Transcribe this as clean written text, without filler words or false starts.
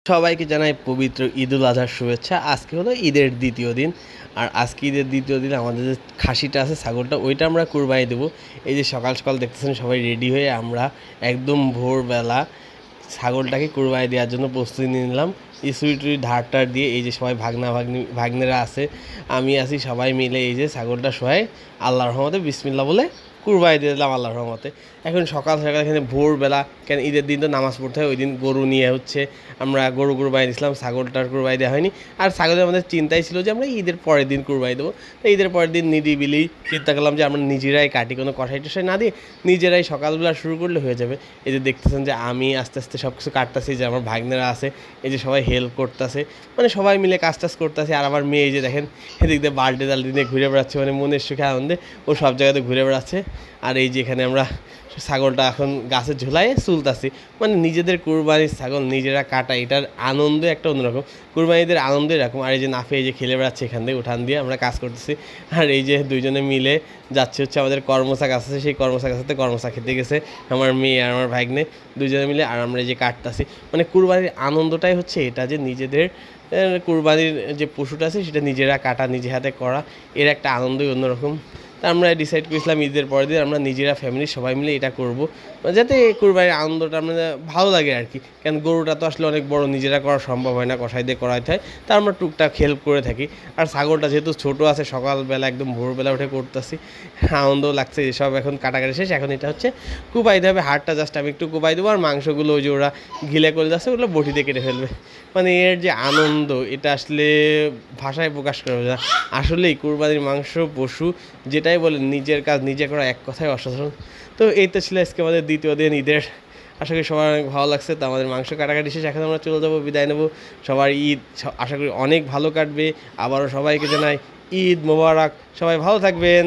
সবাইকে জানাই পবিত্র ঈদুল আজহার শুভেচ্ছা। আজকে হলো ঈদের দ্বিতীয় দিন। আর আজকে ঈদের দ্বিতীয় দিন আমাদের যে খাসিটা আছে, ছাগলটা, ওইটা আমরা কুরবানি দেবো। এই যে সকাল সকাল দেখতেছেন সবাই রেডি হয়ে আমরা একদম ভোরবেলা ছাগলটাকে কুরবানি দেওয়ার জন্য প্রস্তুতি নিয়ে নিলাম। ইসুরি টুরি ধার টার দিয়ে এই যে সবাই ভাগ্নেরা আছে, আমি আছি, সবাই মিলে এই যে ছাগলটা শোয়াই আল্লাহর রহমতে বিসমিল্লাহ বলে কুরবানি দিয়ে দিলাম আল্লাহর রহমতে। এখন সকাল সকাল এখানে ভোরবেলা, কেন ঈদের দিন তো নামাজ পড়তে হয়, ওই দিন গরু নিয়ে আমরা গরু কুরবানি দিয়েছিলাম, ছাগলটার কুরবানি দেওয়া হয়নি। আর ছাগলের আমাদের চিন্তাই ছিল যে আমরা ঈদের পরের দিন কুরবানি দেবো। তো ঈদের পরের দিন নিরিবিলি চিন্তা করলাম যে আমরা নিজেরাই কাটি, কোনো কষাই টষাই না দিয়ে নিজেরাই সকালবেলা শুরু করলে হয়ে যাবে। এই যে দেখতেছেন যে আমি আস্তে আস্তে সব কিছু কাটতেছি, যে আমার ভাগ্নেরা আছে এই যে সবাই হেল্প করতেছে, মানে সবাই মিলে কাজ টাজ করতেছে। আর আমার মেয়ে এই যে দেখেন এদিক দিয়ে বাল্টি টাল্টি নিয়ে ঘুরে বেড়াচ্ছে, মানে মনের সুখে আনন্দে ও সব জায়গাতে ঘুরে বেড়াচ্ছে। আর এই যে এখানে আমরা ছাগলটা এখন গাছে ঝুলাইয়ে চুলতাছি, মানে নিজেদের কুরবানির ছাগল নিজেরা কাটা, এটার আনন্দ একটা অন্যরকম। কুরবানিদের আনন্দ এরকম। আর এই যে নাফে এই যে খেলে বেড়াচ্ছে এখান দিয়ে উঠান দিয়ে আমরা কাজ করতেছি। আর এই যে দুইজনে মিলে যাচ্ছে হচ্ছে আমাদের কর্মশা গাছ আছে, সেই কর্মশা গাছাতে কর্মশা খেতে গেছে আমার মেয়ে আর আমার ভাগ্নে দুইজনে মিলে। আর আমরা এই যে কাটতাছি, মানে কুরবানির আনন্দটাই হচ্ছে এটা, যে নিজেদের কুরবানির যে পশুটা আছে সেটা নিজেরা কাটা, নিজে হাতে করা, এর একটা আনন্দই অন্যরকম। তা আমরা ডিসাইড করেছিলাম ঈদের পরের দিন আমরা নিজেরা ফ্যামিলির সবাই মিলে এটা করব, যাতে কুরবানির আনন্দটা আমরা ভালো লাগে আর কি। কারণ গরুটা তো আসলে অনেক বড়, নিজেরা করা সম্ভব হয় না, কষাই দিয়ে করাইতে হয়, তা আমরা টুকটাক হেল্প করে থাকি। আর ছাগলটা যেহেতু ছোটো আছে, সকালবেলা একদম ভোরবেলা উঠে করতেছি, আনন্দও লাগছে। এসব এখন কাটাকাটি শেষ, এখন এটা হচ্ছে কুপাইতে হবে। হাড়টা জাস্ট আমি একটু কুপাই দেবো, আর মাংসগুলো ওই যে ওরা ঘিলে করে যাচ্ছে ওগুলো বটিতে কেটে ফেলবে। মানে এর যে আনন্দ এটা আসলে ভাষায় প্রকাশ করা যায় না। আসলেই কুরবানির মাংস পশু যেটাই বলেন, নিজের কাজ নিজে করা, এক কথায় অসাধারণ। তো এই তো ছিল আজকে আমাদের দ্বিতীয় দিন ঈদের। আশা করি সবার অনেক ভালো লাগছে। তো আমাদের মাংস কাটাকাটি শেষ, এখন আমরা চলে যাবো, বিদায় নেবো। সবার ঈদ আশা করি অনেক ভালো কাটবে। আবারও সবাইকে জানাই ঈদ মোবারক, সবাই ভালো থাকবেন।